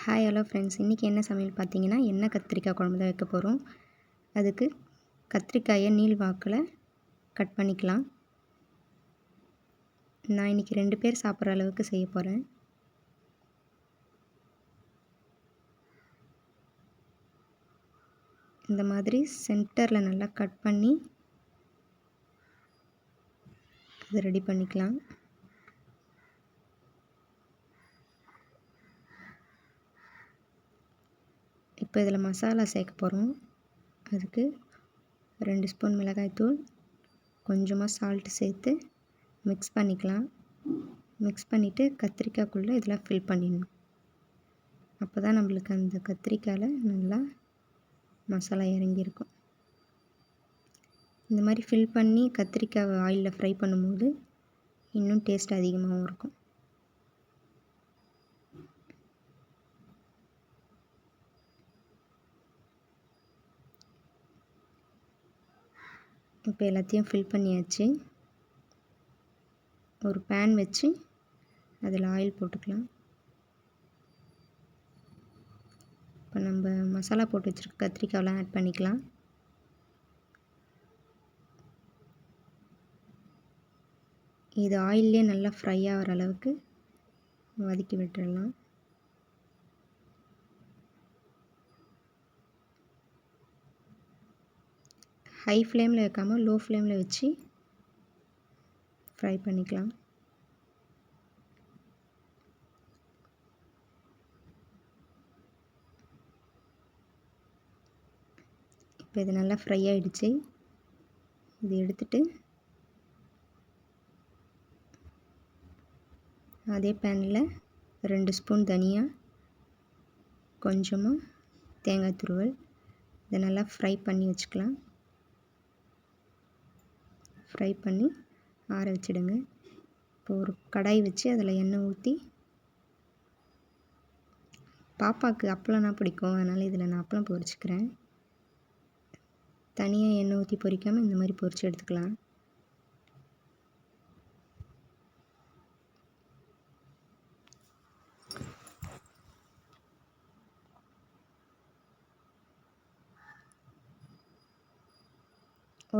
Hi hello friends, இன்றைக்கி என்ன சமையல் பார்த்தீங்கன்னா எண்ணெய் கத்திரிக்காய் குழம்பு தான் வைக்க போகிறோம். அதுக்கு கத்திரிக்காயை நீள் வாக்கில் கட் பண்ணிக்கலாம். நான் இன்றைக்கி 2 பேர் சாப்பிட்ற அளவுக்கு செய்ய போகிறேன். இந்த மாதிரி சென்டரில் நல்லா கட் பண்ணி அதை ரெடி பண்ணிக்கலாம். இப்போ இதில் மசாலா சேர்க்க போகிறோம். அதுக்கு 2 ஸ்பூன் மிளகாய்த்தூள், கொஞ்சமாக சால்ட்டு சேர்த்து மிக்ஸ் பண்ணிக்கலாம். மிக்ஸ் பண்ணிவிட்டு கத்திரிக்காய்க்குள்ளே இதெல்லாம் ஃபில் பண்ணிடணும். அப்போ தான் நம்மளுக்கு அந்த கத்திரிக்காயில் நல்லா மசாலா இறங்கியிருக்கும். இந்த மாதிரி ஃபில் பண்ணி கத்திரிக்காய் ஆயிலில் ஃப்ரை பண்ணும்போது இன்னும் டேஸ்ட் அதிகமாகவும் இருக்கும். இப்போ எல்லாத்தையும் ஃபில் பண்ணியாச்சு. ஒரு பேன் வச்சு அதில் ஆயில் போட்டுக்கலாம். இப்போ நம்ம மசாலா போட்டு வச்சுருக்க கத்திரிக்காயெலாம் ஆட் பண்ணிக்கலாம். இது ஆயிலே நல்லா ஃப்ரை ஆகிற அளவுக்கு வதக்கி விட்டுடலாம். ஹை ஃப்ளேமில் வைக்காமல் லோ ஃப்ளேமில் வச்சு ஃப்ரை பண்ணிக்கலாம். இப்போ இது நல்லா ஃப்ரை ஆகிடுச்சு. இது எடுத்துட்டு அதே பேனில் 2 ஸ்பூன் தனியா, கொஞ்சமாக தேங்காய் துருவல், இதை நல்லா ஃப்ரை பண்ணி வச்சுக்கலாம். ஃப்ரை பண்ணி ஆற வச்சிடுங்க. இப்போ ஒரு கடாய் வச்சு அதில் எண்ணெய் ஊற்றி, பாப்பாவுக்கு அப்பளம்னா பிடிக்கும், அதனால் இதில் நான் அப்பளம் பொரிச்சுக்கிறேன். தனியாக எண்ணெய் ஊற்றி பொரிக்காமல் இந்த மாதிரி பொரித்து எடுத்துக்கலாம்.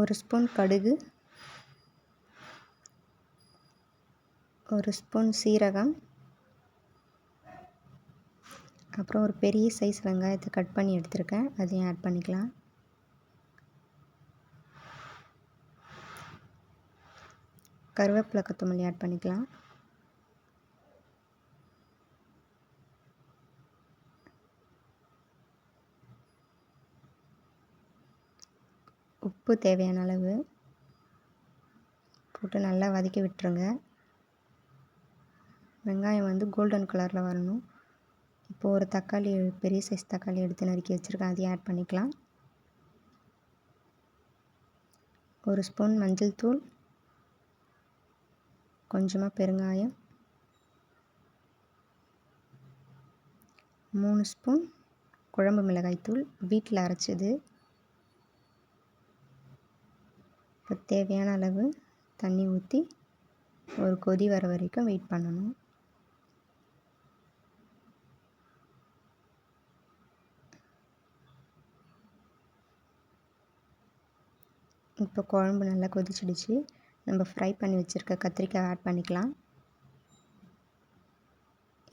ஒரு ஸ்பூன் கடுகு, 1 ஸ்பூன் சீரகம், அப்புறம் ஒரு பெரிய சைஸ் வெங்காயத்தை கட் பண்ணி எடுத்துருக்கேன், அதையும் ஆட் பண்ணிக்கலாம். கருவேப்பிலை, கொத்தமல்லி ஆட் பண்ணிக்கலாம். உப்பு தேவையான அளவு போட்டு நல்லா வதக்கி விட்டுருங்க. வெங்காயம் வந்து கோல்டன் கலரில் வரணும். இப்போது ஒரு தக்காளி, பெரிய சைஸ் தக்காளி எடுத்து நறுக்கி வச்சுருக்கேன், அதையும் ஆட் பண்ணிக்கலாம். 1 ஸ்பூன் மஞ்சள் தூள், கொஞ்சமாக பெருங்காயம், 3 ஸ்பூன் குழம்பு மிளகாய்த்தூள் வீட்டில் அரைச்சது. இப்போ தேவையான அளவு தண்ணி ஊற்றி ஒரு கொதி வர வரைக்கும் வெயிட் பண்ணணும். இப்போ குழம்பு நல்லா கொதிச்சிடுச்சு. நம்ம ஃப்ரை பண்ணி வச்சுருக்க கத்திரிக்காய் ஆட் பண்ணிக்கலாம்.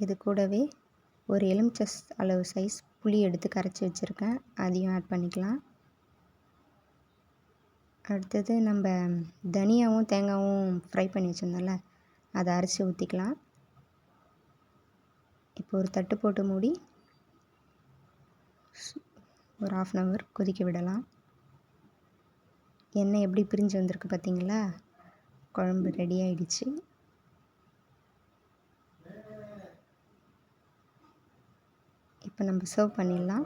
இது கூடவே ஒரு எலுமிச்சை அளவு சைஸ் புளி எடுத்து கரைச்சி வச்சுருக்கேன், அதையும் ஆட் பண்ணிக்கலாம். அடுத்தது நம்ம தனியாவும் தேங்காயும் ஃப்ரை பண்ணி வச்சுருந்தோம்ல, அதை அரைச்சி ஊற்றிக்கலாம். இப்போ ஒரு தட்டு போட்டு மூடி ஒரு 1/2 hour கொதிக்க விடலாம். எண்ணெய் எப்படி பிரிஞ்சு வந்திருக்கு பார்த்தீங்களா? குழம்பு ரெடி ஆகிடுச்சு. இப்போ நம்ம சர்வ் பண்ணிடலாம்.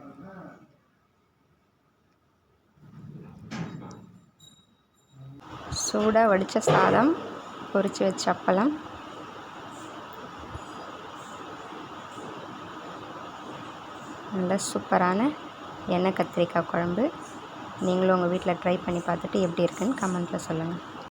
சூடாக வடித்த சாதம், பொரித்து வச்ச அப்பளம், நல்ல சூப்பரான எண்ணெய் கத்திரிக்காய் குழம்பு. நீங்களும் உங்கள் வீட்டில் ட்ரை பண்ணி பார்த்துட்டு எப்படி இருக்குன்னு கமெண்ட்டில் சொல்லுங்கள்.